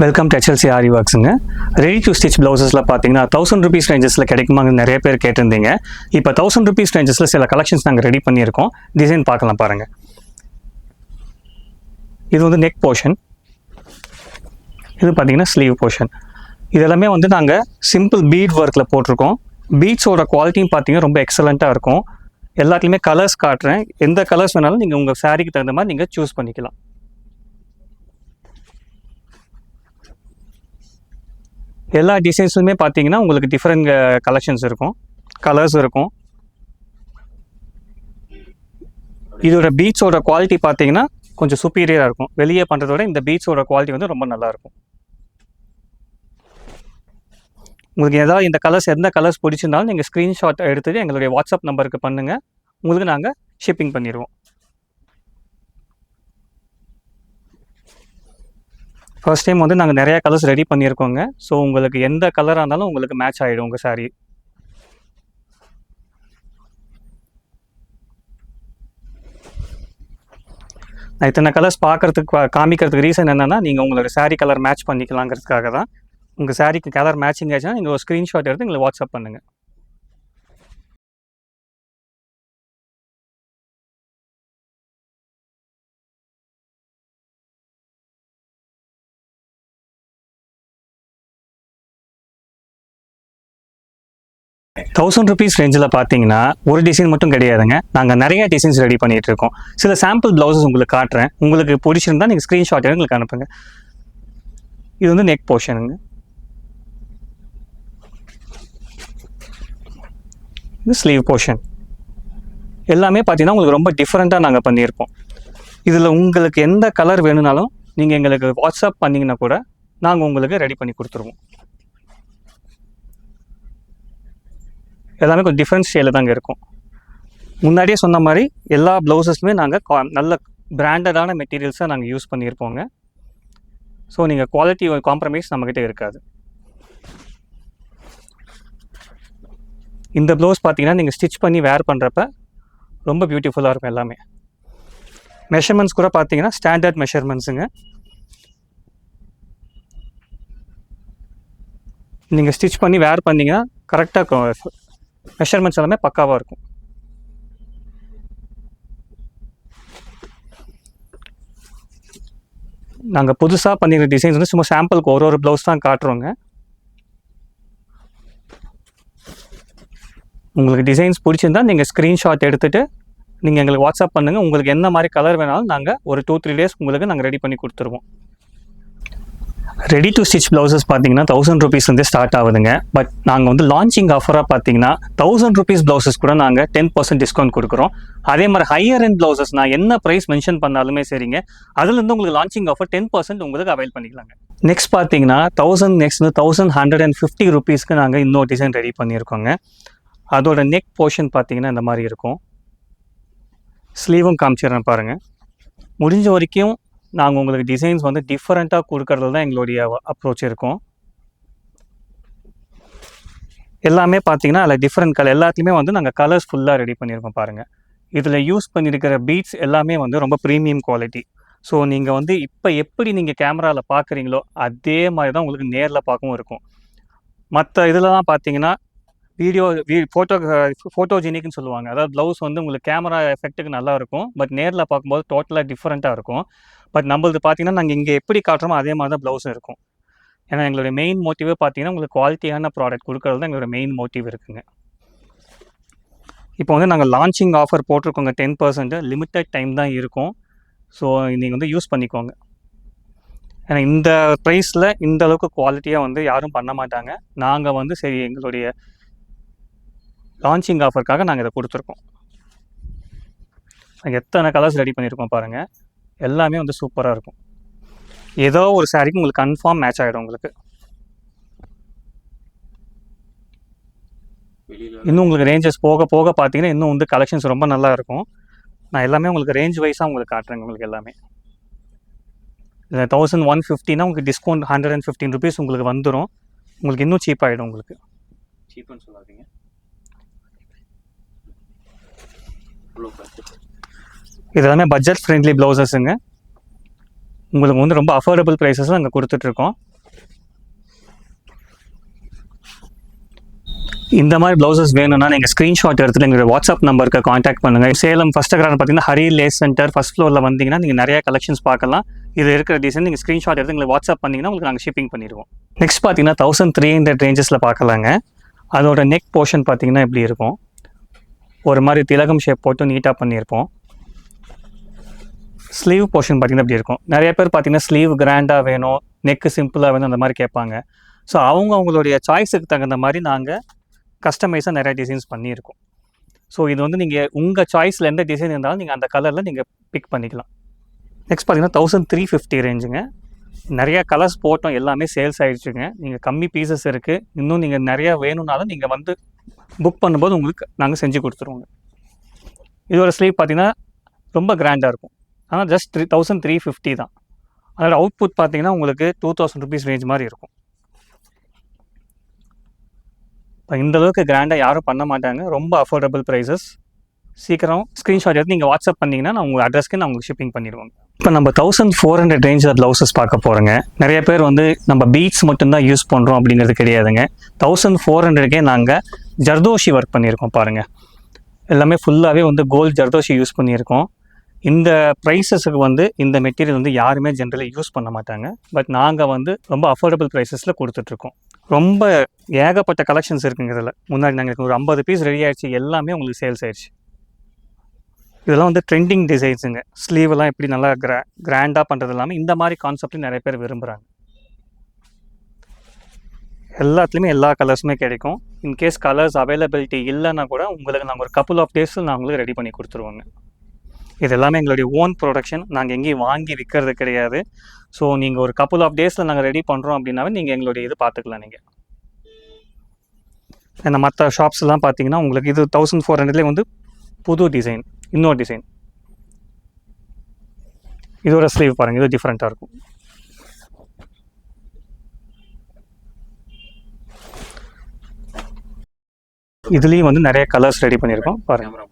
Welcome to HLC Aari ஒர்க்ஸுங்க. Ready to stitch ப்ளவுசஸில் பார்த்தீங்கன்னா 1000 rupees ரேஞ்சஸில் கிடைக்குமாங்க நிறைய பேர் கேட்டிருந்தீங்க. இப்போ 1000 rupees ரேஞ்சஸில் சில கலெக்ஷன்ஸ் நாங்கள் ரெடி பண்ணியிருக்கோம். டிசைன் பார்க்கலாம் பாருங்கள். இது வந்து நெக் போர்ஷன், இது பார்த்தீங்கன்னா ஸ்லீவ் போர்ஷன். இதெல்லாமே வந்து நாங்கள் சிம்பிள் பீட் ஒர்க்கில் போட்டிருக்கோம். பீட்ஸோட குவாலிட்டியும் பார்த்தீங்கன்னா ரொம்ப எக்ஸலண்ட்டாக இருக்கும். எல்லாத்துலேயுமே கலர்ஸ் காட்டுறேன். எந்த கலர்ஸ் வேணாலும் நீங்கள் உங்கள் சாரீக்கு தகுந்த மாதிரி நீங்கள் சூஸ் பண்ணிக்கலாம். எல்லா டிசைன்ஸுமே பார்த்தீங்கன்னா உங்களுக்கு டிஃப்ரெண்ட் கலெக்ஷன்ஸ் இருக்கும், கலர்ஸ் இருக்கும். இதோட பீட்ஸோட குவாலிட்டி பார்த்தீங்கன்னா கொஞ்சம் சுப்பீரியராக இருக்கும். வெளியே பண்ணுறதோட இந்த பீட்ஸோட குவாலிட்டி வந்து ரொம்ப நல்லாயிருக்கும். உங்களுக்கு ஏதாவது இந்த கலர்ஸ் எந்த கலர்ஸ் பிடிச்சிருந்தாலும் நீங்கள் ஸ்க்ரீன்ஷாட் எடுத்துகிட்டு எங்களுடைய வாட்ஸ்அப் நம்பருக்கு பண்ணுங்கள். உங்களுக்கு நாங்கள் ஷிப்பிங் பண்ணிடுவோம். ஃபர்ஸ்ட் டைம் வந்து நாங்கள் நிறையா கலர்ஸ் ரெடி பண்ணியிருக்கோங்க. ஸோ உங்களுக்கு எந்த கலராக இருந்தாலும் உங்களுக்கு மேட்ச் ஆகிடும் உங்கள் சாரீ. நான் இத்தனை கலர்ஸ் காமிக்கிறதுக்கு ரீசன் என்னென்னா, நீங்கள் உங்களோட சாரீ கலர் மேட்ச் பண்ணிக்கலாங்கிறதுக்காக தான். உங்கள் சாரீக்கு கலர் மேட்சிங் ஆச்சுன்னா நீங்கள் ஒரு ஸ்க்ரீன்ஷாட் எடுத்து எங்களுக்கு வாட்ஸ்அப் பண்ணுங்கள். ₹1000 ரேஞ்சில் பார்த்தீங்கன்னா ஒரு டிசைன் மட்டும் கிடையாதுங்க. நாங்கள் நிறைய டிசைன்ஸ் ரெடி பண்ணிகிட்டு இருக்கோம். சில சாம்பிள் ப்ளவுசஸ் உங்களுக்கு காட்டுறேன். உங்களுக்கு பிடிச்சிருந்தா நீங்கள் ஸ்க்ரீன்ஷாட் எங்களுக்கு அனுப்புங்க. இது வந்து நெக் போர்ஷனுங்க, இது ஸ்லீவ் போர்ஷன். எல்லாமே பார்த்தீங்கன்னா உங்களுக்கு ரொம்ப டிஃப்ரெண்ட்டாக நாங்கள் பண்ணியிருப்போம். இதில் உங்களுக்கு எந்த கலர் வேணும்னாலும் நீங்கள் எங்களுக்கு வாட்ஸ்அப் பண்ணிங்கன்னா கூட நாங்கள் உங்களுக்கு ரெடி பண்ணி கொடுத்துருவோம். எல்லாமே கொஞ்சம் டிஃப்ரெண்ட் ஸ்டைலில் தாங்க இருக்கும். முன்னாடியே சொன்ன மாதிரி எல்லா ப்ளவுசஸ்மே நாங்கள் நல்ல பிராண்டடான மெட்டீரியல்ஸாக நாங்கள் யூஸ் பண்ணியிருப்போங்க. ஸோ நீங்கள் குவாலிட்டி காம்ப்ரமைஸ் நம்மக்கிட்ட இருக்காது. இந்த ப்ளவுஸ் பார்த்தீங்கன்னா நீங்கள் ஸ்டிச் பண்ணி வேர் பண்ணுறப்ப ரொம்ப பியூட்டிஃபுல்லாக இருக்கும். எல்லாமே மெஷர்மெண்ட்ஸ் கூட பார்த்தீங்கன்னா ஸ்டாண்டர்ட் மெஷர்மெண்ட்ஸுங்க. நீங்கள் ஸ்டிச் பண்ணி வேர் பண்ணிங்கன்னா கரெக்டாக மெஷர்மெண்ட்ஸ் எல்லாமே பக்காவாக இருக்கும். நாங்கள் புதுசாக பண்ணிக்கிற டிசைன்ஸ் வந்து சும்மா சாம்பிளுக்கு ஒரு ப்ளவுஸ் தான் காட்டுறோங்க. உங்களுக்கு டிசைன்ஸ் பிடிச்சிருந்தா நீங்கள் ஸ்க்ரீன்ஷாட் எடுத்துகிட்டு நீங்கள் எங்களுக்கு வாட்ஸ்அப் பண்ணுங்கள். உங்களுக்கு என்ன மாதிரி கலர் வேணாலும் நாங்கள் ஒரு 2-3 days உங்களுக்கு நாங்கள் ரெடி பண்ணி கொடுத்துருவோம். ரெடி டு ஸ்டிச் ப்ளவுசஸ் பார்த்தீங்கன்னா ₹1000 ஸ்டார்ட் ஆகுதுங்க. பட் நாங்கள் வந்து லான்ச்சிங் ஆஃபராக பார்த்தீங்கன்னா ₹1000 ப்ளவுசஸ் கூட நாங்கள் 10% டிஸ்கவுண்ட் கொடுக்குறோம். அதே மாதிரி ஹையர் எண்ட் ப்ளவுசஸ் நான் என்ன ப்ரைஸ் மென்ஷன் பண்ணாலுமே சரிங்க, அதுலேருந்து உங்களுக்கு லான்ச்சிங் ஆஃபர் 10% உங்களுக்கு அவைல் பண்ணிக்கலாங்க. நெக்ஸ்ட் பார்த்தீங்கன்னா 1150 rupeesக்கு நாங்கள் இன்னொரு டிசைன் ரெடி பண்ணியிருக்கோங்க. அதோட நெக் போர்ஷன் பார்த்தீங்கன்னா இந்த மாதிரி இருக்கும். ஸ்லீவும் காமிச்சிடுறேன் பாருங்கள். முடிஞ்ச வரைக்கும் நாங்கள் உங்களுக்கு டிசைன்ஸ் வந்து டிஃப்ரெண்ட்டாக கொடுக்கறது தான் எங்களுடைய அப்ரோச் இருக்கும். எல்லாமே பார்த்தீங்கன்னா அதில் டிஃப்ரெண்ட் கலர் எல்லாத்துலேயுமே வந்து நாங்கள் கலர்ஸ் ஃபுல்லாக ரெடி பண்ணியிருக்கோம் பாருங்கள். இதில் யூஸ் பண்ணியிருக்கிற பீட்ஸ் எல்லாமே வந்து ரொம்ப ப்ரீமியம் குவாலிட்டி. ஸோ நீங்கள் வந்து இப்போ எப்படி நீங்கள் கேமராவில் பார்க்குறீங்களோ அதே மாதிரி தான் உங்களுக்கு நேரில் பார்க்கவும் இருக்கும். மற்ற இதிலலாம் பார்த்தீங்கன்னா ஃபோட்டோஜெனிக்னு சொல்லுவாங்க. அதாவது ப்ளவுஸ் வந்து உங்களுக்கு கேமரா எஃபெக்ட்டுக்கு நல்லா இருக்கும், பட் நேரில் பார்க்கும்போது டோட்டலாக டிஃப்ரெண்ட்டாக இருக்கும். பட் நம்மளது பார்த்தீங்கன்னா நாங்கள் இங்கே எப்படி காட்டுறோமோ அதே மாதிரி தான் ப்ளவுஸும் இருக்கும். ஏன்னா எங்களுடைய மெயின் மோட்டிவே பார்த்தீங்கன்னா உங்களுக்கு குவாலிட்டியான ப்ராடக்ட் கொடுக்கறது தான் எங்களோட மெயின் மோட்டிவ் இருக்குங்க. இப்போ வந்து நாங்கள் லான்ச்சிங் ஆஃபர் போட்டிருக்கோங்க. 10% லிமிட்டட் டைம் தான் இருக்கும். ஸோ நீங்கள் வந்து யூஸ் பண்ணிக்கோங்க. ஏன்னா இந்த ப்ரைஸில் இந்த அளவுக்கு குவாலிட்டியாக வந்து யாரும் பண்ண மாட்டாங்க. நாங்கள் வந்து சரி எங்களுடைய லான்ச்சிங் ஆஃபருக்காக நாங்கள் இதை கொடுத்துருக்கோம். எத்தனை கலர்ஸ் ரெடி பண்ணியிருக்கோம் பாருங்கள். எல்லாமே வந்து சூப்பராக இருக்கும். ஏதோ ஒரு சாரீக்கு உங்களுக்கு கன்ஃபார்ம் மேட்ச் ஆகிடும். உங்களுக்கு இன்னும் உங்களுக்கு ரேஞ்சஸ் போக போக பார்த்தீங்கன்னா இன்னும் வந்து கலெக்ஷன்ஸ் ரொம்ப நல்லா இருக்கும். நான் எல்லாமே உங்களுக்கு ரேஞ்ச் வைஸாக உங்களுக்கு காட்டுறேங்க. உங்களுக்கு எல்லாமே 1150னா உங்களுக்கு டிஸ்கவுண்ட் ₹115 உங்களுக்கு வந்துடும். உங்களுக்கு இன்னும் சீப் ஆகிடும். உங்களுக்கு சீப்புன்னு சொல்லாதீங்க. இது எல்லாமே பட்ஜெட் ஃப்ரெண்ட்லி ப்ளவுசஸுங்க. உங்களுக்கு வந்து ரொம்ப அஃபோர்டபுள் ப்ரைஸஸ் நாங்கள் கொடுத்துட்ருக்கோம். இந்த மாதிரி ப்ளவுசஸ் வேணும்னா நீங்கள் ஸ்க்ரீன்ஷாட் எடுத்துகிட்டு எங்கள் வாட்ஸ்அப் நம்பருக்கு காண்டாக்ட் பண்ணுங்கள். சேலம் ஃபஸ்ட் கிராண்ட் பார்த்தீங்கன்னா ஹரி லேஸ் சென்டர் ஃபஸ்ட் ஃப்ளோரில் வந்தீங்கன்னா நீங்கள் நிறைய கலெக்ஷன்ஸ் பார்க்கலாம். இது இருக்கிற டிசைன் நீங்கள் ஸ்க்ரீன்ஷாட் எடுத்து எங்களுக்கு வாட்ஸ்அப் பண்ணிங்கன்னா உங்களுக்கு நாங்கள் ஷிப்பிங் பண்ணிடுவோம். நெக்ஸ்ட் பார்த்தீங்கன்னா 1300 ரேஞ்சஸில் பார்க்கலாங்க. அதோட நெக் போர்ஷன் பார்த்தீங்கன்னா இப்படி இருக்கும். ஒரு மாதிரி திலகம் ஷேப் போட்டு நீட்டாக பண்ணியிருப்போம். ஸ்லீவ் போர்ஷன் பார்த்தீங்கன்னா இப்படி இருக்கும். நிறைய பேர் பார்த்தீங்கன்னா ஸ்லீவ் கிராண்டாக வேணும், நெக்கு சிம்பிளாக வேணும் அந்த மாதிரி கேட்பாங்க. ஸோ அவங்களுடைய சாய்ஸுக்கு தகுந்த மாதிரி நாங்கள் கஸ்டமைஸாக நிறைய டிசைன்ஸ் பண்ணியிருக்கோம். ஸோ இது வந்து நீங்கள் உங்கள் சாய்ஸில் எந்த டிசைன் இருந்தாலும் நீங்கள் அந்த கலரில் நீங்கள் பிக் பண்ணிக்கலாம். நெக்ஸ்ட் பார்த்தீங்கன்னா 1350 ரேஞ்சுங்க. நிறையா கலர்ஸ் போட்டோம், எல்லாமே சேல்ஸ் ஆகிடுச்சுங்க. நீங்கள் கம்மி பீசஸ் இருக்குது. இன்னும் நீங்கள் நிறையா வேணும்னாலும் நீங்கள் வந்து புக் பண்ணும்போது உங்களுக்கு நாங்கள் செஞ்சு கொடுத்துருவோங்க. இதோட ஸ்லீவ் பார்த்தீங்கன்னா ரொம்ப கிராண்டாக இருக்கும். ஆனால் ஜஸ்ட் 1350 தான். அதோட அவுட்புட் பார்த்தீங்கன்னா உங்களுக்கு 2000 rupees ரேஞ்ச் மாதிரி இருக்கும். இப்போ இந்தளவுக்கு கிராண்டாக யாரும் பண்ண மாட்டாங்க. ரொம்ப அஃபோர்டபுள் ப்ரைஸஸ். சீக்கிரம் ஸ்க்ரீன்ஷாட் எடுத்து நீங்கள் வாட்ஸ்அப் பண்ணிங்கன்னா நான் உங்கள் அட்ரஸ்க்கு நான் உங்களுக்கு ஷிப்பிங் பண்ணிடுவோங்க. இப்போ நம்ம 1400 ரேஞ்சில் ப்ளவுசஸ் பார்க்க போகிறோங்க. நிறைய பேர் வந்து நம்ம பீட்ஸ் மட்டும்தான் யூஸ் பண்ணுறோம் அப்படிங்கிறது கிடையாதுங்க. 1400க்கே நாங்கள் ஜர்தோஷி ஒர்க் பண்ணியிருக்கோம் பாருங்கள். எல்லாமே ஃபுல்லாகவே வந்து கோல்டு ஜர்தோஷி யூஸ் பண்ணியிருக்கோம். இந்த ப்ரைஸஸுக்கு வந்து இந்த மெட்டீரியல் வந்து யாருமே ஜென்ரலி யூஸ் பண்ண மாட்டாங்க. பட் நாங்கள் வந்து ரொம்ப அஃபோர்டபுள் ப்ரைஸஸில் கொடுத்துட்ருக்கோம். ரொம்ப ஏகப்பட்ட கலெக்ஷன்ஸ் இருக்குங்க. இதில் முன்னாடி நாங்கள் ஒரு 50 பீஸ் ரெடி ஆகிடுச்சு, எல்லாமே உங்களுக்கு சேல்ஸ் ஆயிடுச்சு. இதெல்லாம் வந்து ட்ரெண்டிங் டிசைன்ஸுங்க. ஸ்லீவெல்லாம் எப்படி நல்லா கிராண்டாக பண்ணுறது இல்லாமல் இந்த மாதிரி கான்செப்ட்லையும் நிறைய பேர் விரும்புகிறாங்க. எல்லாத்துலேயுமே எல்லா கலர்ஸுமே கிடைக்கும். இன்கேஸ் கலர்ஸ் அவைலபிலிட்டி இல்லைன்னா கூட உங்களுக்கு நாங்கள் ஒரு கப்புள் ஆஃப் டேஸில் நான் உங்களுக்கு ரெடி பண்ணி கொடுத்துருவோங்க. இது எல்லாமே எங்களுடைய ஓன் ப்ரொடக்ஷன். நாங்கள் எங்கேயும் வாங்கி விற்கிறது கிடையாது. ஸோ நீங்கள் ஒரு கப்புள் ஆஃப் டேஸில் நாங்கள் ரெடி பண்ணுறோம் அப்படின்னாவே நீங்கள் எங்களுடைய இது பார்த்துக்கலாம். நீங்கள் இந்த மற்ற ஷாப்ஸ்லாம் பார்த்தீங்கன்னா உங்களுக்கு இது 1400 வந்து புது டிசைன், இன்னொரு டிசைன். இதோட ஸ்லீவ் பாருங்கள், இது டிஃப்ரெண்ட்டாக இருக்கும். இதுலேயும் வந்து நிறைய கலர்ஸ் ரெடி பண்ணியிருக்கோம் பாருங்கள்.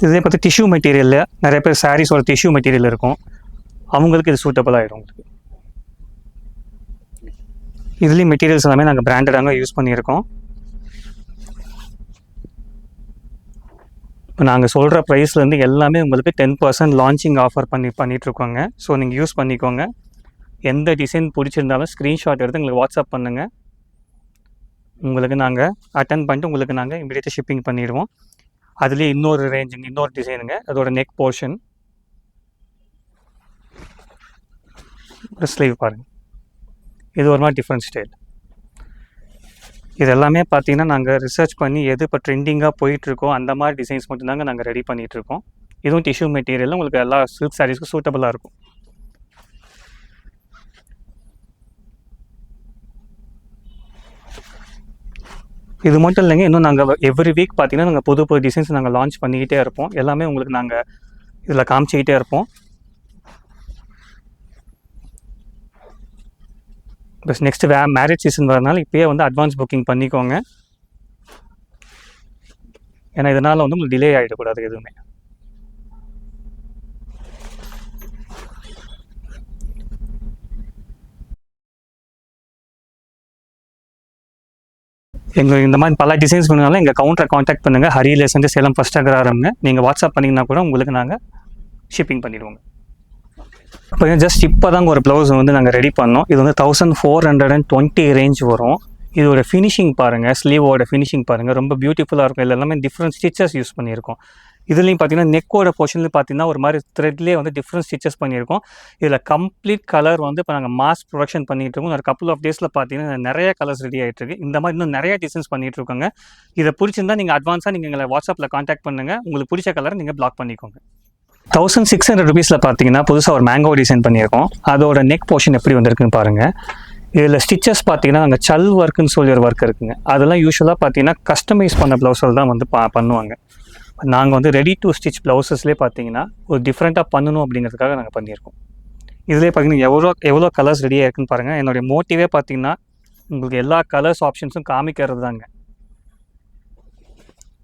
இதே பார்த்து டிஷ்யூ மெட்டீரியலில் நிறைய பேர் சாரீஸோட டிஷ்யூ மெட்டீரியல் இருக்கும், அவங்களுக்கு இது சூட்டபிள் ஆகிடும். உங்களுக்கு இதுலேயும் மெட்டீரியல்ஸ் எல்லாமே நாங்கள் பிராண்டடாக யூஸ் பண்ணியிருக்கோம். இப்போ நாங்கள் சொல்கிற ப்ரைஸ்லேருந்து எல்லாமே உங்களுக்கு 10% லான்ச்சிங் ஆஃபர் பண்ணிகிட்ருக்கோங்க. ஸோ நீங்கள் யூஸ் பண்ணிக்கோங்க. எந்த டிசைன் பிடிச்சிருந்தாலும் ஸ்க்ரீன்ஷாட் எடுத்து எங்களுக்கு வாட்ஸ்அப் பண்ணுங்கள். உங்களுக்கு நாங்கள் அட்டன் பண்ணிட்டு உங்களுக்கு நாங்கள் இமீடியட்டாக ஷிப்பிங் பண்ணிடுவோம். அதுலேயே இன்னொரு ரேஞ்சுங்க, இன்னொரு டிசைனுங்க. அதோட நெக் போர்ஷன், ஒரு ஸ்லீவ் பாருங்கள். இது ஒரு மாதிரி டிஃப்ரெண்ட் ஸ்டைல். இது எல்லாமே பார்த்தீங்கன்னா நாங்கள் ரிசர்ச் பண்ணி எது இப்போ ட்ரெண்டிங்காக போயிட்டுருக்கோ அந்த மாதிரி டிசைன்ஸ் மட்டும்தாங்க நாங்கள் ரெடி பண்ணிகிட்ருக்கோம். இதுவும் டிஷ்யூ மெட்டீரியல் உங்களுக்கு எல்லா சில்க் சாரீஸ்க்கும் சூட்டபுளாக இருக்கும். இது மட்டும் இல்லைங்க, இன்னும் நாங்கள் எவ்ரி வீக் பார்த்தீங்கன்னா நாங்கள் புது புது டிசைன்ஸ் நாங்கள் லான்ச் பண்ணிக்கிட்டே இருப்போம். எல்லாமே உங்களுக்கு நாங்கள் இதில் காமிச்சிக்கிட்டே இருப்போம். பஸ் நெக்ஸ்ட் மேரேஜ் சீசன் வரனால இப்போயே வந்து அட்வான்ஸ் புக்கிங் பண்ணிக்கோங்க. ஏன்னா இதனால் வந்து உங்களுக்கு டிலே ஆகிடக்கூடாது எதுவுமே. எங்களுக்கு இந்த மாதிரி பல டிசைன்ஸ் பண்ணாலும் எங்கள் கவுண்டரை காண்டாக்ட் பண்ணுங்கள். Hari lace centre Salem first அக்ராரம்ங்க. நீங்கள் வாட்ஸ்அப் பண்ணிங்கன்னா கூட உங்களுக்கு நாங்கள் ஷிப்பிங் பண்ணிடுவோங்க. இப்போ ஜஸ்ட் இப்போ தாங்க ஒரு ப்ளவுஸ் வந்து நாங்கள் ரெடி பண்ணோம். இது வந்து 1420 ரேஞ்ச் வரும். இதோட ஃபினிஷிங் பாருங்கள், ஸ்லீவோட ஃபினிஷிங் பாருங்கள், ரொம்ப பியூட்டிஃபுல்லாக இருக்கும். இது எல்லாமே டிஃப்ரெண்ட் ஸ்டிச்சஸ் யூஸ் பண்ணியிருக்கோம். இதுலேயும் பார்த்தீங்கன்னா நெக்கோட போர்ஷன்லேயும் பார்த்தீங்கன்னா ஒரு மாதிரி த்ரெட்லேயே வந்து டிஃப்ரெண்ட் ஸ்டிச்சஸ் பண்ணியிருக்கோம். இதில் கம்ப்ளீட் கலர் வந்து இப்போ நாங்கள் மாஸ் ப்ரொடக்ஷன் பண்ணிகிட்டு இருக்கோம். ஒரு கப்புள் ஆஃப் டேஸில் பார்த்தீங்கன்னா நிறைய கலர்ஸ் ரெடி ஆகிட்டுருக்கு. இந்த மாதிரி இன்னும் நிறைய டிசைன்ஸ் பண்ணிகிட்ருக்கோங்க. இதை பிடிச்சிருந்தால் நீங்கள் அட்வான்ஸாக நீங்கள் எங்களை வாட்ஸ்அப்பில் காண்டாக்ட் பண்ணுங்கள். உங்களுக்கு பிடிச்ச கலரை நீங்கள் பிளாக் பண்ணிக்கோங்க. 1600 rupeesல பார்த்தீங்கன்னா புதுசாக ஒரு மேங்கோ டிசைன் பண்ணியிருக்கோம். அதோட நெக் போர்ஷன் எப்படி வந்திருக்குன்னு பாருங்கள். இதில் ஸ்டிச்சஸ் பார்த்தீங்கன்னா நாங்கள் சல் ஒர்க்குன்னு சொல்லி ஒரு ஒர்க் இருக்குங்க. அதெல்லாம் யூஸ்வலாக பார்த்தீங்கன்னா கஸ்டமைஸ் பண்ண ப்ளவுஸில் தான் வந்து பண்ணுவாங்க. நாங்கள் வந்து ரெடி டு ஸ்டிச் ப்ளவுசஸ்லேயே பார்த்தீங்கன்னா ஒரு டிஃப்ரெண்ட்டாக பண்ணணும் அப்படிங்கிறதுக்காக நாங்கள் பண்ணியிருக்கோம். இதிலே பார்த்தீங்கன்னா எவ்வளோ கலர்ஸ் ரெடியாக இருக்குன்னு பாருங்கள். என்னுடைய மோட்டிவே பார்த்தீங்கன்னா உங்களுக்கு எல்லா கலர்ஸ் ஆப்ஷன்ஸும் காமிக்கிறது தாங்க.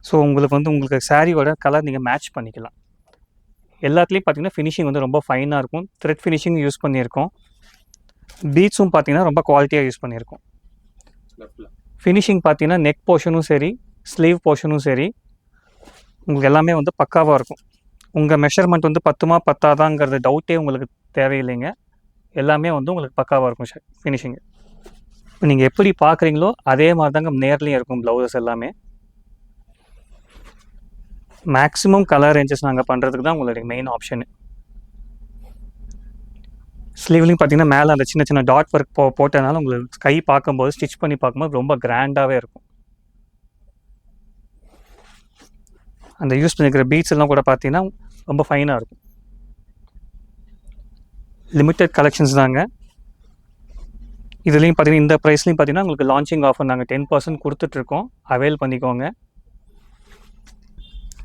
ஸோ உங்களுக்கு வந்து உங்களுக்கு சாரியோட கலர் நீங்கள் மேட்ச் பண்ணிக்கலாம். எல்லாத்துலேயும் பார்த்தீங்கன்னா ஃபினிஷிங் வந்து ரொம்ப ஃபைனாக இருக்கும். த்ரெட் ஃபினிஷிங் யூஸ் பண்ணியிருக்கோம். பீட்ஸும் பார்த்தீங்கன்னா ரொம்ப குவாலிட்டியாக யூஸ் பண்ணியிருக்கோம். ஃபினிஷிங் பார்த்தீங்கன்னா நெக் போர்ஷனும் சரி, ஸ்லீவ் போர்ஷனும் சரி, உங்களுக்கு எல்லாமே வந்து பக்காவாக இருக்கும். உங்கள் மெஷர்மெண்ட் வந்து பத்துமா பத்தாதாங்கிறது டவுட்டே உங்களுக்கு தேவையில்லைங்க. எல்லாமே வந்து உங்களுக்கு பக்காவாக இருக்கும் ஃபினிஷிங்கு. நீங்கள் எப்படி பார்க்குறீங்களோ அதே மாதிரி தாங்க நேர்லேயும் இருக்கும் ப்ளவுசஸ் எல்லாமே. மேக்ஸிமம் கலர் ரேஞ்சஸ் நாங்கள் பண்ணுறதுக்கு தான் உங்களுடைய மெயின் ஆப்ஷனு. ஸ்லீவ்லையும் பார்த்தீங்கன்னா மேலே அந்த சின்ன சின்ன டாட் ஒர்க் போட்டதுனால உங்களுக்கு கை பார்க்கும்போது ஸ்டிச் பண்ணி பார்க்கும்போது ரொம்ப கிராண்டாகவே இருக்கும். அந்த யூஸ் பண்ணிக்கிற பீட்ஸ் எல்லாம் கூட பார்த்தீங்கன்னா ரொம்ப ஃபைனாக இருக்கும். லிமிட்டட் கலெக்ஷன்ஸ் தாங்க. இதுலேயும் பார்த்தீங்கன்னா இந்த ப்ரைஸ்லையும் பார்த்தீங்கன்னா உங்களுக்கு லான்ச்சிங் ஆஃபர் நாங்கள் 10% கொடுத்துட்ருக்கோம். அவைல் பண்ணிக்கோங்க.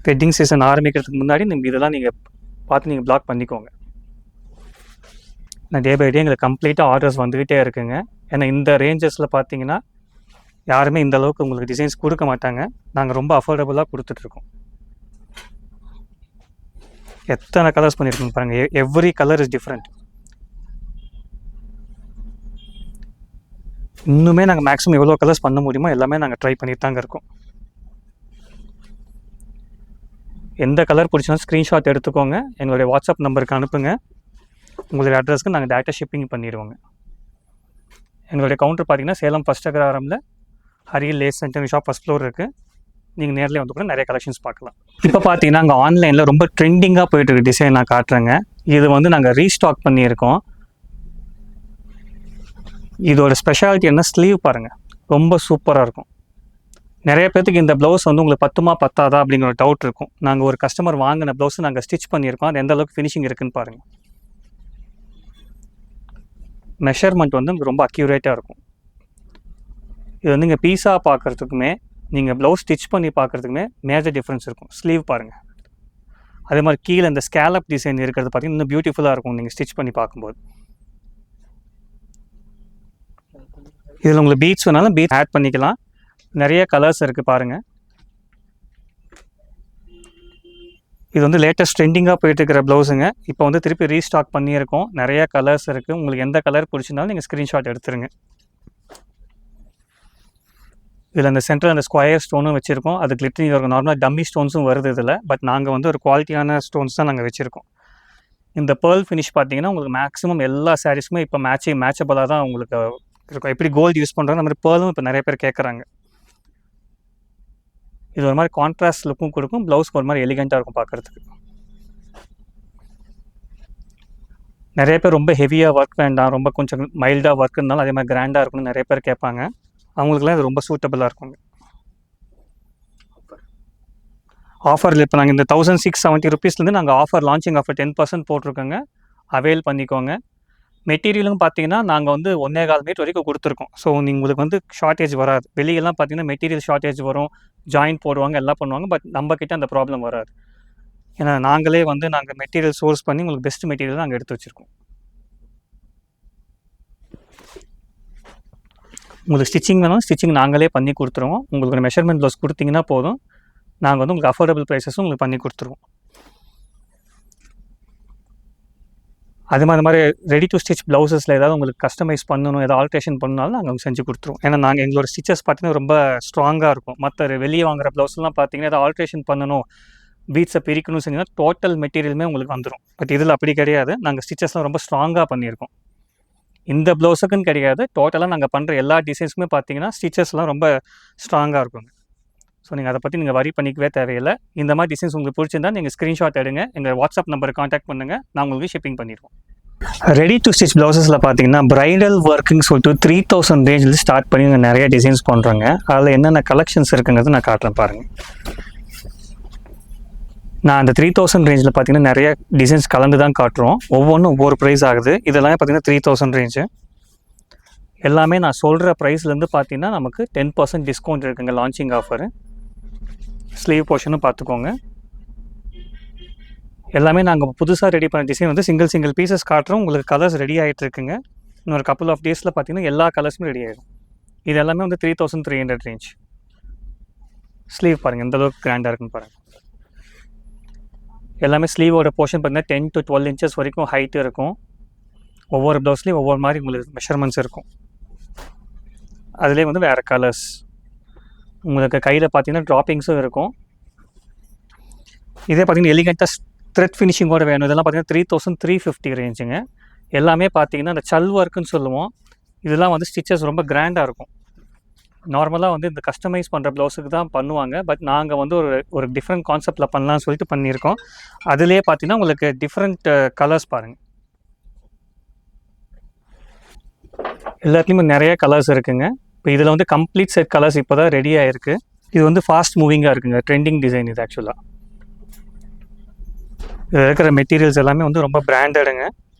வெட்டிங் சீசன் ஆரம்பிக்கிறதுக்கு முன்னாடி இதெல்லாம் நீங்கள் பார்த்து நீங்கள் பிளாக் பண்ணிக்கோங்க. நான் டே பை டே எங்களுக்கு கம்ப்ளீட்டாக ஆர்டர்ஸ் வந்துக்கிட்டே இருக்குங்க. ஏன்னா இந்த ரேஞ்சஸில் பார்த்தீங்கன்னா யாருமே இந்த அளவுக்கு உங்களுக்கு டிசைன்ஸ் கொடுக்க மாட்டாங்க. நாங்கள் ரொம்ப அஃபோர்டபுளாக கொடுத்துட்ருக்கோம். எத்தனை கலர்ஸ் பண்ணியிருக்கோங்க பாருங்கள். Every colour is different. இன்னுமே நாங்கள் மேக்ஸிமம் எவ்வளோ கலர்ஸ் பண்ண முடியுமோ எல்லாமே நாங்கள் ட்ரை பண்ணிட்டு தாங்க இருக்கோம். எந்த கலர் பிடிச்சாலும் ஸ்க்ரீன்ஷாட் எடுத்துக்கோங்க, எங்களுடைய வாட்ஸ்அப் நம்பருக்கு அனுப்புங்க. உங்களுடைய அட்ரஸ்க்கு நாங்கள் டேரெக்டாக ஷிப்பிங் பண்ணிடுவோங்க. எங்களுடைய கவுண்டர் பார்த்தீங்கன்னா சேலம் ஃபர்ஸ்ட் அக்ரஹாரமில் ஹரியல் lace centre shop first floor இருக்குது. நீங்கள் நேரில் வந்து கூட நிறைய கலெக்ஷன்ஸ் பார்க்கலாம். இப்போ பார்த்தீங்கன்னா அங்கே ஆன்லைனில் ரொம்ப ட்ரெண்டிங்காக போயிட்டுருக்கு டிசைன் நான் காட்டுறேங்க. இது வந்து நாங்கள் ரீஸ்டாக் பண்ணியிருக்கோம். இதோட ஸ்பெஷாலிட்டி என்ன, ஸ்லீவ் பாருங்கள், ரொம்ப சூப்பராக இருக்கும். நிறைய பேர்த்துக்கு இந்த ப்ளவுஸ் வந்து உங்களுக்கு பத்துமா பத்தாதா அப்படிங்கிற ஒரு டவுட் இருக்கும். நாங்கள் ஒரு கஸ்டமர் வாங்கின ப்ளவுஸ் நாங்கள் ஸ்டிச் பண்ணியிருக்கோம். அது எந்த அளவுக்கு ஃபினிஷிங் இருக்குன்னு பாருங்கள். மெஷர்மெண்ட் வந்து ரொம்ப அக்யூரேட்டாக இருக்கும். இது வந்து இங்கே பீஸாக பார்க்குறதுக்குமே நீங்கள் ப்ளவுஸ் ஸ்டிச் பண்ணி பார்க்குறதுக்குமே மேஜர் டிஃப்ரென்ஸ் இருக்கும். ஸ்லீவ் பாருங்கள். அதே மாதிரி கீழே இந்த ஸ்கேலப் டிசைன் இருக்கிறது பார்த்திங்கன்னா இன்னும் பியூட்டிஃபுல்லாக இருக்கும் நீங்கள் ஸ்டிச் பண்ணி பார்க்கும்போது. இதில் உங்களுக்கு பீட்ஸ் வேணாலும் பீட்ஸ் ஆட் பண்ணிக்கலாம். நிறைய கலர்ஸ் இருக்குது பாருங்கள். இது வந்து லேட்டஸ்ட் ட்ரெண்டிங்காக போயிட்டு இருக்கிற ப்ளவுஸுங்க. இப்போ வந்து திருப்பி ரீஸ்டாக் பண்ணியிருக்கோம். நிறைய கலர்ஸ் இருக்குது. உங்களுக்கு எந்த கலர் பிடிச்சிருந்தாலும் நீங்கள் ஸ்க்ரீன்ஷாட் எடுத்துருங்க. இதில் அந்த சென்டர் அந்த ஸ்கொயர் ஸ்டோனும் வச்சுருக்கோம். அது கிளிட்டரிங் இருக்கும். நார்மலாக டம்மி ஸ்டோன்ஸும் வருது இதில். பட் நாங்கள் வந்து ஒரு குவாலிட்டியான ஸ்டோன்ஸ் தான் நாங்கள் வச்சுருக்கோம். இந்த பேர்ல் ஃபினிஷ் பார்த்தீங்கன்னா உங்களுக்கு மேக்ஸிமம் எல்லா சாரீஸுமே இப்போ மேட்சபிளாக தான் உங்களுக்கு இருக்கும். எப்படி கோல்டு யூஸ் பண்ணுறாங்க அந்த மாதிரி பேர்லும் இப்போ நிறைய பேர் கேட்குறாங்க. இது ஒரு மாதிரி கான்ட்ராஸ்ட் லுக்கும் கொடுக்கும். ப்ளவுஸ்க்கு ஒரு மாதிரி எலிகெண்ட்டாக இருக்கும் பார்க்குறதுக்கு. நிறைய பேர் ரொம்ப ஹெவியாக ஒர்க் வேண்டாம், ரொம்ப கொஞ்சம் மைல்டாக ஒர்க் இருந்தாலும் அதே மாதிரி கிராண்டாக இருக்கணும்னு நிறைய பேர் கேட்பாங்க. அவங்களுக்குலாம் இது ரொம்ப சூட்டபுளாக இருக்குங்க. ஆஃபரில் இப்போ நாங்கள் இந்த 1670 ருபீஸ்லேருந்து நாங்கள் ஆஃபர் லான்ச்சிங் ஆஃபர் 10% போட்டிருக்கோங்க. அவைல் பண்ணிக்கோங்க. மெட்டீரியலும் பார்த்தீங்கன்னா நாங்கள் வந்து 1.25 மீட்டர் வரைக்கும் கொடுத்துருக்கோம். ஸோ உங்களுக்கு வந்து ஷார்ட்டேஜ் வராது. வெளியெல்லாம் பார்த்தீங்கன்னா மெட்டீரியல் ஷார்ட்டேஜ் வரும், ஜாயின் போடுவாங்க, எல்லாம் பண்ணுவாங்க. பட் நம்மக்கிட்ட அந்த ப்ராப்ளம் வராது. ஏன்னா நாங்களே வந்து நாங்கள் மெட்டீரியல் சோர்ஸ் பண்ணி உங்களுக்கு பெஸ்ட் மெட்டீரியல் நாங்கள் எடுத்து வச்சுருக்கோம். உங்களுக்கு ஸ்டிச்சிங் வேணும், ஸ்டிச்சிங் நாங்களே பண்ணி கொடுத்துருவோம். உங்களுக்கு ஒரு மெஷர்மெண்ட் ப்ளவுஸ் கொடுத்தீங்கன்னா போதும், நாங்கள் வந்து உங்களுக்கு அஃபோர்டபுள் ப்ரைஸஸும் உங்களுக்கு பண்ணி கொடுத்துருவோம். அது மாதிரி ரெடி டு ஸ்டிச் ப்ளவுசஸில் ஏதாவது உங்களுக்கு கஸ்டமைஸ் பண்ணணும், ஏதாவது ஆல்ட்ரேஷன் பண்ணாலும் நாங்கள் செஞ்சு கொடுத்துருவோம். ஏன்னா நாங்கள் எங்களோட ஸ்டிச்சஸ் பார்த்தீங்கன்னா ரொம்ப ஸ்ட்ராங்காக இருக்கும். மற்ற வெளியே வாங்குற ப்ளவுஸ்லாம் பார்த்தீங்கன்னா ஏதாவது ஆல்ட்ரேஷன் பண்ணணும், பீட்ஸை பிரிக்கணும்னு செஞ்சுன்னா டோட்டல் மெட்டீரியலுமே உங்களுக்கு வந்துடும். பட் இதில் அப்படி கிடையாது. நாங்கள் ஸ்டிச்சஸ்லாம் ரொம்ப ஸ்ட்ராங்காக பண்ணியிருக்கோம். இந்த ப்ளவுஸுக்குன்னு கிடையாது, டோட்டலாக நாங்கள் பண்ணுற எல்லா டிசைன்ஸுமே பார்த்தீங்கன்னா ஸ்டிச்சஸ்லாம் ரொம்ப ஸ்ட்ராங்காக இருக்குங்க. ஸோ நீங்கள் அதை பற்றி நீங்கள் வரி பண்ணிக்கவே தேவையில்லை. இந்த மாதிரி டிசைன்ஸ் உங்களுக்கு பிடிச்சிருந்தா நீங்கள் ஸ்க்ரீன்ஷாட் எடுங்க, எங்கள் வாட்ஸ்அப் நம்பருக்கு காண்டாக்ட் பண்ணுங்கள், நான் உங்களுக்கு ஷிப்பிங் பண்ணிடுவோம். ரெடி டு ஸ்டிச் ப்ளவுசஸில் பார்த்தீங்கன்னா ப்ரைடல் ஒர்க்குன்னு சொல்லிட்டு 3000 ரேஞ்சில் ஸ்டார்ட் பண்ணி நாங்கள் நிறைய டிசைன்ஸ் பண்ணுறோங்க. அதில் என்னென்ன கலெக்ஷன்ஸ் இருக்குங்கிறது நான் காட்டுறேன் பாருங்கள். நான் அந்த 3000 ரேஞ்சில் பார்த்தீங்கன்னா நிறைய டிசைன்ஸ் கலந்து தான் காட்டுறோம். ஒவ்வொன்றும் ஒவ்வொரு ப்ரைஸ் ஆகுது. இதெல்லாம் பார்த்தீங்கன்னா 3000 ரேஞ்சு. எல்லாமே நான் சொல்கிற ப்ரைஸ்லேருந்து பார்த்தீங்கன்னா நமக்கு 10% டிஸ்கவுண்ட் இருக்குங்க, லான்ச்சிங் ஆஃபரு. ஸ்லீவ் போர்ஷனும் பார்த்துக்கோங்க. எல்லாமே நாங்கள் புதுசாக ரெடி பண்ண டிசைன் வந்து சிங்கிள் பீசஸ் காட்டுறோம். உங்களுக்கு கலர்ஸ் ரெடி ஆகிட்டு இருக்குங்க. இன்னொரு கப்புள் ஆஃப் டேஸில் பார்த்தீங்கன்னா எல்லா கலர்ஸுமே ரெடி ஆகிடும். இது எல்லாமே வந்து 3300 ரேஞ்ச். ஸ்லீவ் பாருங்கள் எந்த அளவுக்கு கிராண்டாக இருக்குன்னு பாருங்கள். எல்லாமே ஸ்லீவோட போர்ஷன் பார்த்தீங்கன்னா 10 to 12 இன்ச்சஸ் வரைக்கும் ஹைட்டு இருக்கும். ஒவ்வொரு ப்ளவுஸ்லேயும் ஒவ்வொரு மாதிரி உங்களுக்கு மெஷர்மெண்ட்ஸ் இருக்கும். அதுலேயே வந்து வேறு கலர்ஸ் உங்களுக்கு கையில் பார்த்தீங்கன்னா ட்ராப்பிங்ஸும் இருக்கும். இதே பார்த்தீங்கன்னா எலிகண்ட்டாக த்ரெட் ஃபினிஷிங்கோடு வேணும். இதெல்லாம் பார்த்தீங்கன்னா 3350 ரேஞ்சுங்க. எல்லாமே பார்த்தீங்கன்னா அந்த சல் ஒர்க்குன்னு சொல்லுவோம். இதெல்லாம் வந்து ஸ்டிச்சஸ் ரொம்ப கிராண்டாக இருக்கும். நார்மலாக வந்து இந்த கஸ்டமைஸ் பண்ணுற ப்ளவுஸுக்கு தான் பண்ணுவாங்க. பட் நாங்கள் வந்து ஒரு டிஃப்ரெண்ட் கான்செப்டில் பண்ணலாம்னு சொல்லிட்டு பண்ணியிருக்கோம். அதுலேயே பார்த்தீங்கன்னா உங்களுக்கு டிஃப்ரெண்ட் கலர்ஸ் பாருங்கள். எல்லாத்துலேயுமே நிறைய கலர்ஸ் இருக்குங்க. இப்போ இதில் வந்து கம்ப்ளீட் செட் கலர்ஸ் இப்போ தான் ரெடி ஆகிருக்கு. இது வந்து ஃபாஸ்ட் மூவிங்காக இருக்குங்க. ட்ரெண்டிங் டிசைன் இது ஆக்சுவலாக. இதில் இருக்கிற மெட்டீரியல்ஸ் எல்லாமே வந்து ரொம்ப பிராண்டடுங்க.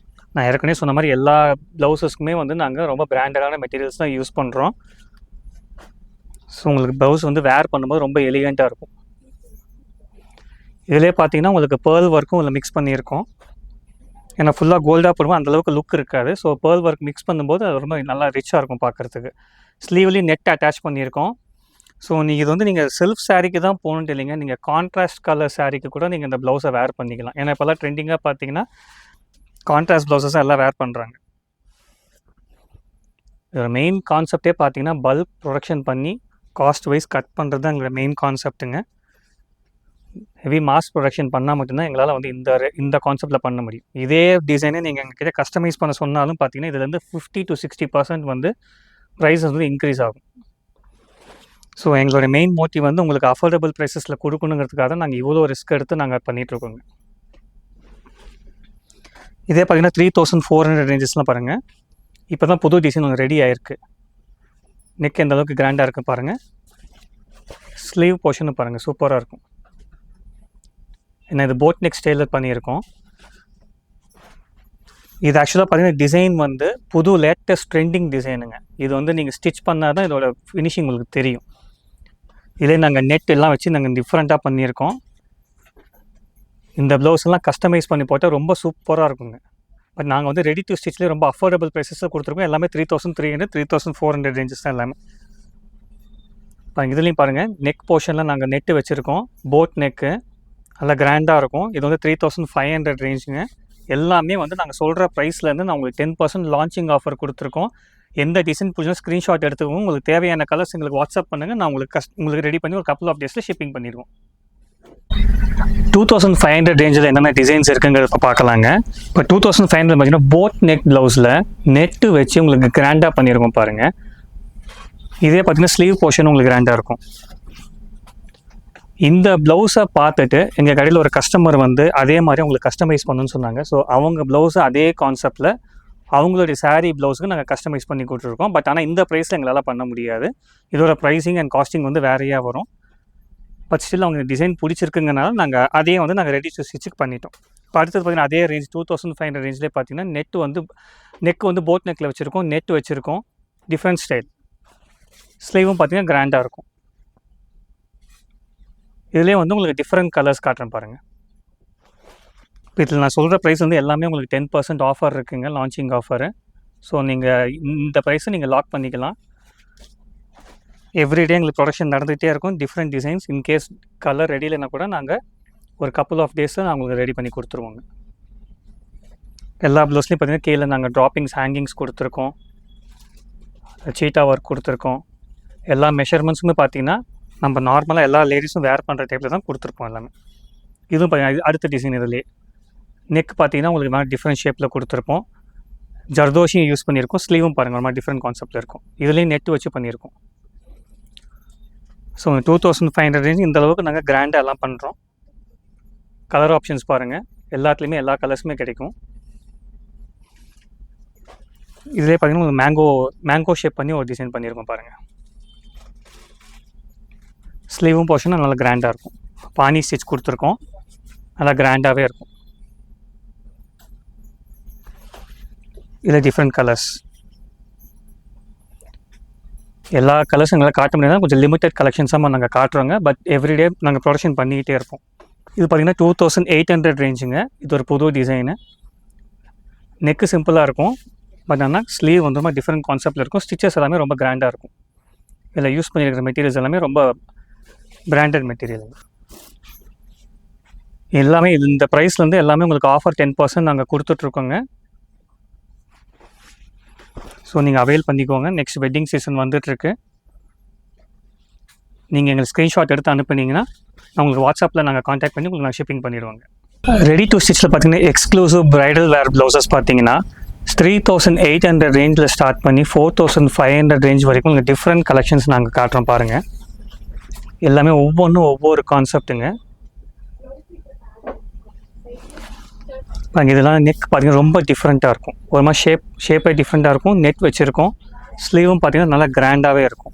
நான் ஏற்கனவே சொன்ன மாதிரி எல்லா ப்ளவுஸஸ்க்குமே வந்து நாங்கள் ரொம்ப பிராண்டடான மெட்டீரியல்ஸ் தான் யூஸ் பண்ணுறோம். ஸோ உங்களுக்கு ப்ளவுஸ் வந்து வேர் பண்ணும்போது ரொம்ப எலிகண்ட்டாக இருக்கும். இதிலே பார்த்தீங்கன்னா உங்களுக்கு பேர்ல் ஒர்க்கும் இதில் மிக்ஸ் பண்ணியிருக்கோம். ஏன்னா ஃபுல்லாக கோல்டாக போடும்போது அந்தளவுக்கு லுக் இருக்காது. ஸோ பேர்ல் ஒர்க் மிக்ஸ் பண்ணும்போது அது ரொம்ப நல்லா ரிச்சாக இருக்கும் பார்க்குறதுக்கு. ஸ்லீவ்லேயும் நெட் அட்டாச் பண்ணியிருக்கோம். ஸோ நீங்கள் இது வந்து நீங்கள் செல்ஃப் சாரீக்கு தான் போகணுன்ட்டு இல்லைங்க. நீங்கள் கான்ட்ராஸ்ட் கலர் சாரீக்கு கூட நீங்கள் இந்த ப்ளவுஸை வேர் பண்ணிக்கலாம். ஏன்னா இப்போல்லாம் ட்ரெண்டிங்காக பார்த்தீங்கன்னா கான்ட்ராஸ்ட் ப்ளவுஸஸ் எல்லாம் வேர் பண்ணுறாங்க. இதோட மெயின் கான்செப்டே பார்த்தீங்கன்னா பல்க் ப்ரொடக்ஷன் பண்ணி காஸ்ட் வைஸ் கட் பண்ணுறது தான் எங்களோட மெயின் கான்செப்ட்டுங்க. ஹெவி மாஸ் ப்ரொடக்ஷன் பண்ணால் மட்டும்தான் எங்களால் வந்து இந்த கான்செப்டில் பண்ண முடியும். இதே டிசைனே நீங்கள் எங்ககிட்ட கஸ்டமைஸ் பண்ண சொன்னாலும் பார்த்தீங்கன்னா இதுலேருந்து 50 to 60% வந்து ப்ரைஸஸ் வந்து இன்க்ரீஸ் ஆகும். ஸோ எங்களோட மெயின் மோட்டிவ் வந்து உங்களுக்கு அஃபோர்டபுள் ப்ரைஸஸில் கொடுக்கணுங்கிறதுக்காக தான் நாங்கள் இவ்வளோ ரிஸ்க் எடுத்து நாங்கள் பண்ணிகிட்ருக்கோங்க. இதே பார்த்தீங்கன்னா 3400 ரேஞ்சஸ்லாம் பாருங்கள். இப்போ தான் புது டிசைன் ஒன்று ரெடி ஆகிருக்கு. நெக் எந்த அளவுக்கு கிராண்டாக இருக்குது பாருங்கள். ஸ்லீவ் போர்ஷனும் பாருங்கள் சூப்பராக இருக்கும். ஏன்னா இது போட் நெக் ஸ்டைலில் பண்ணியிருக்கோம். இது ஆக்சுவலாக பார்த்தீங்கன்னா டிசைன் வந்து புது லேட்டஸ்ட் ட்ரெண்டிங் டிசைனுங்க. இது வந்து நீங்கள் ஸ்டிச் பண்ணால் தான் இதோட ஃபினிஷிங் உங்களுக்கு தெரியும். இதே நாங்கள் நெட் எல்லாம் வச்சு நாங்கள் டிஃப்ரெண்ட்டாக பண்ணியிருக்கோம். இந்த ப்ளவுஸ்லாம் கஸ்டமைஸ் பண்ணி போட்டால் ரொம்ப சூப்பராக இருக்குங்க. பட் நாங்கள் வந்து ரெடி டு ஸ்டிச்லேயே ரொம்ப அஃபோர்டபுள் ப்ரைஸஸாக கொடுத்துருக்கோம். எல்லாமே 3300 3400 ரேஞ்சஸ் தான் எல்லாமே. இதுலேயும் பாருங்கள் நெக் போர்ஷனில் நாங்கள் நெட்டு வச்சுருக்கோம். போட் நெக்கு நல்லா கிராண்டாக இருக்கும். இது வந்து 3500 ரேஞ்சுங்க. எல்லாமே வந்து நாங்கள் சொல்கிற ப்ரைஸ்லேருந்து நான் உங்களுக்கு 10% லான்ச்சிங் ஆஃபர் கொடுத்துருக்கோம். எந்த டிசைன் பிடிச்சா ஸ்க்ரீன்ஷாட் எடுத்துக்கோங்க. உங்களுக்கு தேவையான கலர்ஸ் எங்களுக்கு வாட்ஸ்அப் பண்ணுங்கள். நான் உங்களுக்கு ரெடி பண்ணி ஒரு கப்புள் ஆஃப் டேஸில் ஷிப்பிங் பண்ணிடுவோம். 2500 ரேஞ்சில் என்னென்ன டிசைன்ஸ் இருக்குங்கிறத பார்க்கலாங்க. இப்போ 2500 பார்த்தீங்கன்னா போட் நெக் ப்ளவுஸில் நெட்டு வச்சு உங்களுக்கு கிராண்டாக பண்ணியிருக்கோம் பாருங்கள். இதே பார்த்தீங்கன்னா ஸ்லீவ் போர்ஷன் உங்களுக்கு கிராண்டாக இருக்கும். இந்த ப்ளவுஸை பார்த்துட்டு எங்கள் கடையில் ஒரு கஸ்டமர் வந்து அதே மாதிரி அவங்களுக்கு கஸ்டமைஸ் பண்ணணும்னு சொன்னாங்க. ஸோ அவங்க ப்ளவுஸை அதே கான்செப்டில் அவங்களுடைய சாரீ ப்ளவுஸுக்கு நாங்கள் கஸ்டமைஸ் பண்ணி கொடுத்துருக்கோம். பட் ஆனால் இந்த ப்ரைஸில் எங்களால் பண்ண முடியாது. இதோட ப்ரைஸிங் அண்ட் காஸ்டிங் வந்து வேறையாக வரும். பட் ஸ்டில் அவங்க டிசைன் பிடிச்சிருக்குங்கனால நாங்கள் அதையே வந்து நாங்கள் ரெடி டு ஸ்டிச்சுக்கு பண்ணிட்டோம். இப்போ அடுத்தது பார்த்தீங்கன்னா அதே ரேஞ்ச் 2500 ரேஞ்சிலே பார்த்தீங்கன்னா நெக் வந்து போட் நெக்கில் வச்சுருக்கோம். நெட் வச்சுருக்கோம். Different style. ஸ்லீவும் பார்த்தீங்கன்னா கிராண்டாக இருக்கும். இதுலேயே வந்து உங்களுக்கு டிஃப்ரெண்ட் கலர்ஸ் காட்டுறேன் பாருங்கள். இப்போ இதில் நான் சொல்கிற ப்ரைஸ் வந்து எல்லாமே உங்களுக்கு 10% ஆஃபர் இருக்குங்க. Launching offer. ஸோ நீங்கள் இந்த ப்ரைஸை நீங்கள் லாக் பண்ணிக்கலாம். எவ்ரிடே எங்களுக்கு ப்ரொடக்ஷன் நடந்துகிட்டே இருக்கும். Different designs. In case colour ready இல்லைன்னா கூட நாங்கள் ஒரு கப்புள் ஆஃப் டேஸில் நான் உங்களுக்கு ரெடி பண்ணி கொடுத்துருவோங்க. எல்லா ப்ளவுஸ்லையும் பார்த்தீங்கன்னா கீழே நாங்கள் ட்ராப்பிங்ஸ் ஹேங்கிங்ஸ் கொடுத்துருக்கோம். சீட்டா ஒர்க் கொடுத்துருக்கோம். எல்லா மெஷர்மெண்ட்ஸுமே பார்த்தீங்கன்னா நம்ம நார்மலாக எல்லா லேடிஸும் வேர் பண்ணுற டைப்பில் தான் கொடுத்துருப்போம் எல்லாமே. இதுவும் பார்த்தீங்கன்னா அடுத்த டிசைன் இதிலே நெக் பார்த்தீங்கன்னா உங்களுக்கு மாதிரி டிஃப்ரெண்ட் ஷேப்பில் கொடுத்துருப்போம். ஜர்தோஷியும் யூஸ் பண்ணியிருக்கோம். ஸ்லீவும் பாருங்கள் ஒரு மாதிரி டிஃப்ரெண்ட் கான்செப்டில் இருக்கும். இதுலேயும் நெட்டு வச்சு பண்ணியிருக்கோம். ஸோ 2500 ரேஞ்ச் இந்த அளவுக்கு நாங்கள் கிராண்டாக எல்லாம் பண்ணுறோம். கலர் ஆப்ஷன்ஸ் பாருங்கள். எல்லாத்துலேயுமே எல்லா கலர்ஸுமே கிடைக்கும். இதிலே பார்த்தீங்கன்னா உங்களுக்கு மேங்கோ ஷேப் பண்ணி ஒரு டிசைன் பண்ணியிருக்கோம் பாருங்கள். ஸ்லீவும் போர்ஷனும் நல்லா கிராண்டாக இருக்கும். பானி ஸ்டிச் கொடுத்துருக்கோம். நல்லா கிராண்டாகவே இருக்கும். இதில் டிஃப்ரெண்ட் கலர்ஸ். எல்லா கலர்ஸும் எங்களால் காட்ட முடியாது. கொஞ்சம் லிமிட்டட் கலெக்ஷன்ஸாக நாங்கள் காட்டுறோங்க. பட் எவ்ரிடே நாங்கள் ப்ரொடக்ஷன் பண்ணிக்கிட்டே இருப்போம். இது பார்த்திங்கன்னா 2800 ரேஞ்சுங்க. இது ஒரு புது டிசைனு. நெக்கு சிம்பிளாக இருக்கும். பட் ஆனால் ஸ்லீவ் வந்து ரொம்ப டிஃப்ரெண்ட் கான்செப்டில் இருக்கும். ஸ்டிச்சஸ் எல்லாமே ரொம்ப கிராண்டாக இருக்கும். இதில் யூஸ் பண்ணியிருக்கிற மெட்டீரியல்ஸ் எல்லாமே ரொம்ப பிராண்டட் மெட்டீரியல். எல்லாமே இந்த ப்ரைஸ்லேருந்து எல்லாமே உங்களுக்கு ஆஃபர் 10% நாங்கள் கொடுத்துட்ருக்கோங்க. ஸோ நீங்கள் அவைல் பண்ணிக்கோங்க. நெக்ஸ்ட் வெட்டிங் சீசன் வந்துட்டுருக்கு. நீங்கள் எங்களுக்கு ஸ்க்ரீன்ஷாட் எடுத்து அனுப்புனீங்கன்னா நான் உங்களுக்கு வாட்ஸ்அப்பில் நாங்கள் காண்டாக்ட் பண்ணி உங்களுக்கு நான் ஷிப்பிங் பண்ணிடுவோங்க. ரெடி டு ஸ்டிச்சில் பார்த்தீங்கன்னா எக்ஸ்க்ளூசிவ் ப்ரைடல் வேர் ப்ளவுசஸ் பார்த்தீங்கன்னா 3800 ரேஞ்சில் ஸ்டார்ட் பண்ணி 4500 ரேஞ்ச் வரைக்கும் உங்களுக்கு டிஃப்ரெண்ட் கலெக்ஷன்ஸ் நாங்கள் காட்டுறோம் பாருங்கள். எல்லாமே ஒவ்வொன்றும் ஒவ்வொரு கான்செப்ட்டுங்க. இதெல்லாம் நெக் பார்த்தீங்கன்னா ரொம்ப டிஃப்ரெண்ட்டாக இருக்கும். ஒரு மாதிரி ஷேப்பே டிஃப்ரெண்ட்டாக இருக்கும். நெட் வச்சுருக்கோம். ஸ்லீவும் பார்த்தீங்கன்னா நல்லா கிராண்டாகவே இருக்கும்.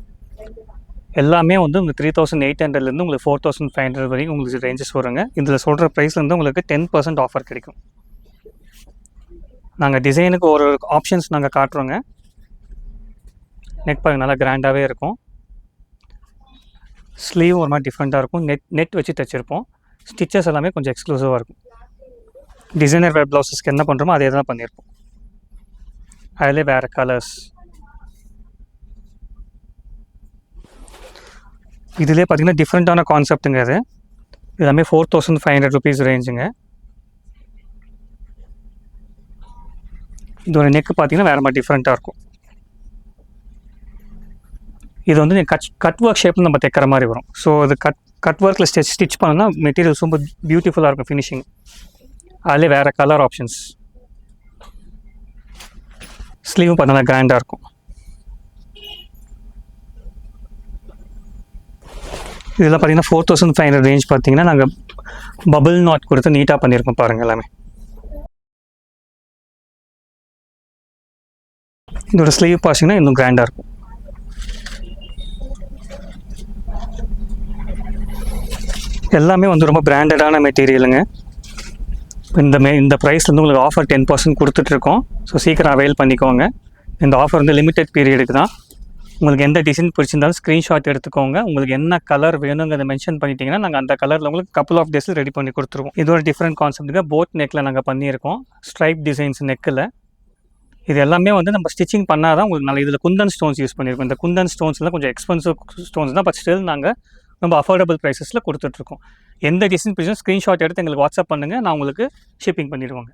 எல்லாமே வந்து உங்களுக்கு 3800லேருந்து உங்களுக்கு 4500 வரைக்கும் உங்களுக்கு ரேஞ்சஸ் வருங்க. இதில் சொல்கிற ப்ரைஸ்லேருந்து உங்களுக்கு 10% ஆஃபர் கிடைக்கும். நாங்கள் டிசைனுக்கு ஒரு ஆப்ஷன்ஸ் நாங்கள் காட்டுறோங்க. நெக் பாருங்கள் நல்லா கிராண்டாகவே இருக்கும். ஸ்லீவ் ஒரு மாதிரி டிஃப்ரெண்ட்டாக இருக்கும். நெட் வச்சு தைச்சிருப்போம். ஸ்டிச்சஸ் எல்லாமே கொஞ்சம் எக்ஸ்க்ளூசிவாக இருக்கும். டிசைனர் வேர் ப்ளவுஸஸ்க்கு என்ன பண்ணுறோமோ அதே தான் பண்ணியிருப்போம். அதிலே வேறு கலர்ஸ். இதிலே பார்த்தீங்கன்னா டிஃப்ரெண்ட்டான கான்செப்ட்டுங்க. அது எல்லாமே 4500 ருபீஸ் ரேஞ்சுங்க. இதோட நெக்கு பார்த்தீங்கன்னா வேறு மாதிரி டிஃப்ரெண்ட்டாக இருக்கும். இது வந்து கட் ஒர்க் ஷேப்பில் நம்ம தைக்கிற மாதிரி வரும். ஸோ அது கட் ஒர்க்கில் ஸ்டிச் பண்ணோன்னா மெட்டீரியல்ஸ் ரொம்ப பியூட்டிஃபுல்லாக இருக்கும் ஃபினிஷிங். அதிலே வேறு கலர் ஆப்ஷன்ஸ். ஸ்லீவும் பார்த்தீங்கன்னா கிராண்டாக இருக்கும். இதெல்லாம் பார்த்தீங்கன்னா 4500 ரேஞ்ச் பார்த்தீங்கன்னா நாங்கள் பபிள் நாட் கொடுத்து நீட்டாக பண்ணியிருக்கோம் பாருங்கள் எல்லாமே. இதோட ஸ்லீவ் பார்த்தீங்கன்னா இன்னும் கிராண்டாக இருக்கும். எல்லாமே வந்து ரொம்ப பிராண்டடான மெட்டீரியலுங்க. இந்த ப்ரைஸ்லேருந்து உங்களுக்கு ஆஃபர் 10% கொடுத்துட்ருக்கோம். ஸோ சீக்கிரம் அவைல் பண்ணிக்கோங்க. இந்த ஆஃபர் வந்து லிமிடெட் பீரியடுக்கு தான். உங்களுக்கு எந்த டிசைன் பிடிச்சிருந்தாலும் ஸ்க்ரீன்ஷாட் எடுத்துக்கோங்க. உங்களுக்கு என்ன கலர் வேணுங்கிறத மென்ஷன் பண்ணிட்டீங்கன்னா நாங்கள் அந்த கலரில் உங்களுக்கு கப்புள் ஆஃப் டேஸில் ரெடி பண்ணி கொடுத்துருவோம். இதோட டிஃப்ரெண்ட் கான்செப்ட்டுங்க. போட் நெக்கில் நாங்கள் பண்ணியிருக்கோம். ஸ்ட்ரைப் டிசைன்ஸ் நெக்கில். இது எல்லாமே வந்து நம்ம ஸ்டிச்சிங் பண்ணால் தான் உங்களுக்கு நல்ல. இதில் குந்தன் ஸ்டோன்ஸ் யூஸ் பண்ணியிருக்கோம். இந்த குந்தன் ஸ்டோன்ஸ்லாம் கொஞ்சம் எக்ஸ்பென்சிவ் ஸ்டோன்ஸ் தான். பட் ஸ்டில் நாங்கள் ரொம்ப அஃபோர்டபுள் ப்ரைஸஸில் கொடுத்துட்ருக்கோம். எந்த டிசைன் பிடிச்சும் ஸ்க்ரீன்ஷாட் எடுத்து எங்களுக்கு வாட்ஸ்அப் பண்ணுங்கள். நான் உங்களுக்கு ஷிப்பிங் பண்ணிடுவோங்க.